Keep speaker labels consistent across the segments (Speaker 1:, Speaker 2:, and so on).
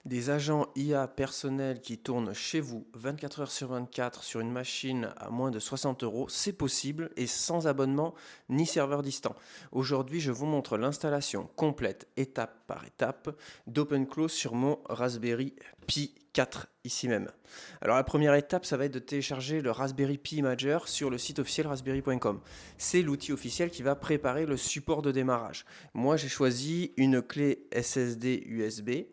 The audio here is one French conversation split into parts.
Speaker 1: Des agents IA personnels qui tournent chez vous 24 heures sur 24 sur une machine à moins de 60 euros, c'est possible et sans abonnement ni serveur distant. Aujourd'hui, je vous montre l'installation complète, étape par étape, d'OpenClaw sur mon Raspberry Pi 4 ici même. Alors la première étape, ça va être de télécharger le Raspberry Pi Imager sur le site officiel raspberry.com. C'est l'outil officiel qui va préparer le support de démarrage. Moi, j'ai choisi une clé SSD USB.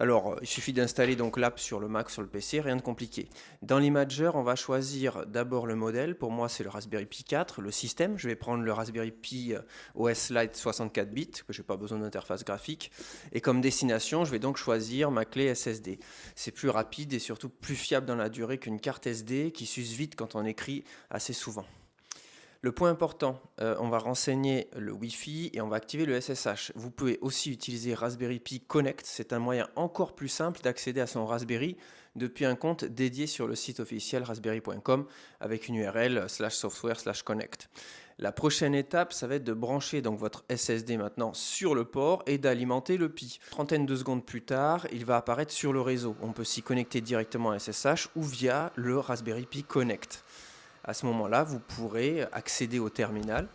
Speaker 1: Alors, il suffit d'installer donc l'app sur le Mac, sur le PC, rien de compliqué. Dans l'Imager, on va choisir d'abord le modèle. Pour moi, c'est le Raspberry Pi 4, le système. Je vais prendre le Raspberry Pi OS Lite 64 bits, que je n'ai pas besoin d'interface graphique. Et comme destination, je vais donc choisir ma clé SSD. C'est plus rapide et surtout plus fiable dans la durée qu'une carte SD qui s'use vite quand on écrit assez souvent. Le point important, on va renseigner le Wi-Fi et on va activer le SSH. Vous pouvez aussi utiliser Raspberry Pi Connect. C'est un moyen encore plus simple d'accéder à son Raspberry depuis un compte dédié sur le site officiel raspberry.com avec une URL /software/connect. La prochaine étape, ça va être de brancher donc votre SSD maintenant sur le port et d'alimenter le Pi. Trentaine de secondes plus tard, il va apparaître sur le réseau. On peut s'y connecter directement à SSH ou via le Raspberry Pi Connect. À ce moment-là, vous pourrez accéder au terminal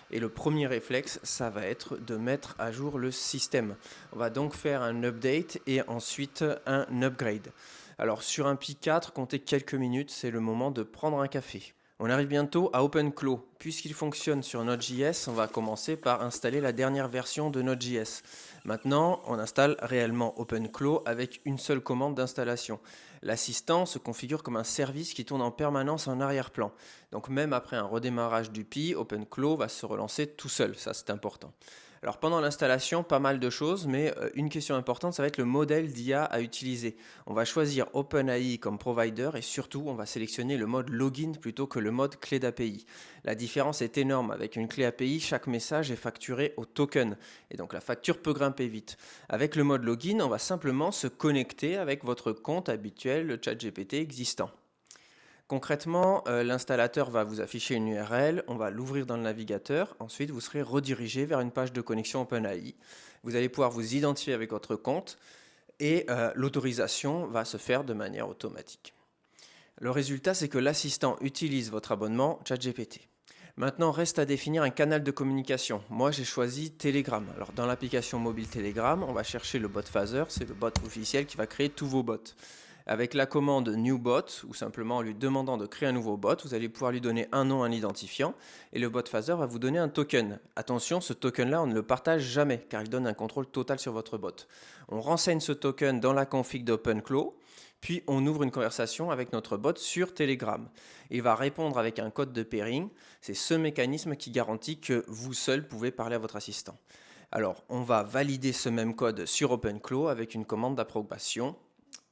Speaker 1: et le premier réflexe, ça va être de mettre à jour le système. On va donc faire un update et ensuite un upgrade. Alors sur un Pi 4, comptez quelques minutes, c'est le moment de prendre un café. On arrive bientôt à OpenClaw. Puisqu'il fonctionne sur Node.js, on va commencer par installer la dernière version de Node.js. Maintenant, on installe réellement OpenClaw avec une seule commande d'installation. L'assistant se configure comme un service qui tourne en permanence en arrière-plan. Donc même après un redémarrage du Pi, OpenClaw va se relancer tout seul, ça c'est important. Alors pendant l'installation, pas mal de choses, mais une question importante, ça va être le modèle d'IA à utiliser. On va choisir OpenAI comme provider et surtout, on va sélectionner le mode login plutôt que le mode clé d'API. La différence est énorme. Avec une clé API, chaque message est facturé au token et donc la facture peut grimper vite. Avec le mode login, on va simplement se connecter avec votre compte habituel, le ChatGPT existant. Concrètement, l'installateur va vous afficher une URL, on va l'ouvrir dans le navigateur, ensuite vous serez redirigé vers une page de connexion OpenAI. Vous allez pouvoir vous identifier avec votre compte et l'autorisation va se faire de manière automatique. Le résultat, c'est que l'assistant utilise votre abonnement ChatGPT. Maintenant, reste à définir un canal de communication. Moi, j'ai choisi Telegram. Alors, dans l'application mobile Telegram, on va chercher le bot phaser, c'est le bot officiel qui va créer tous vos bots. Avec la commande new bot, ou simplement en lui demandant de créer un nouveau bot, vous allez pouvoir lui donner un nom, un identifiant, et le bot phaser va vous donner un token. Attention, ce token-là, on ne le partage jamais, car il donne un contrôle total sur votre bot. On renseigne ce token dans la config d'OpenClaw, puis on ouvre une conversation avec notre bot sur Telegram. Il va répondre avec un code de pairing. C'est ce mécanisme qui garantit que vous seul pouvez parler à votre assistant. Alors, on va valider ce même code sur OpenClaw avec une commande d'approbation.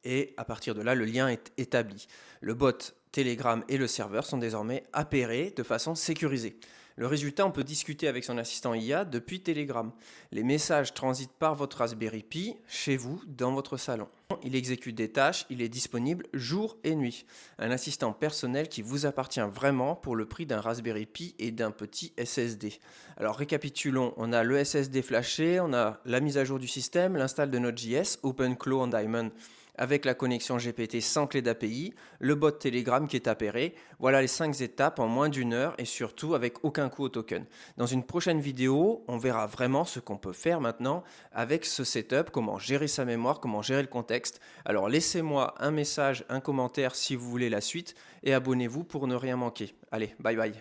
Speaker 1: Et à partir de là, le lien est établi. Le bot Telegram et le serveur sont désormais appairés de façon sécurisée. Le résultat, on peut discuter avec son assistant IA depuis Telegram. Les messages transitent par votre Raspberry Pi chez vous, dans votre salon. Il exécute des tâches, il est disponible jour et nuit. Un assistant personnel qui vous appartient vraiment pour le prix d'un Raspberry Pi et d'un petit SSD. Alors récapitulons, on a le SSD flashé, on a la mise à jour du système, l'install de Node.js, OpenClaw en Diamond avec la connexion GPT sans clé d'API, le bot Telegram qui est appairé. Voilà les 5 étapes en moins d'une heure et surtout avec aucun coût au token. Dans une prochaine vidéo, on verra vraiment ce qu'on peut faire maintenant avec ce setup, comment gérer sa mémoire, comment gérer le contexte. Alors laissez-moi un message, un commentaire si vous voulez la suite et abonnez-vous pour ne rien manquer. Allez, bye bye.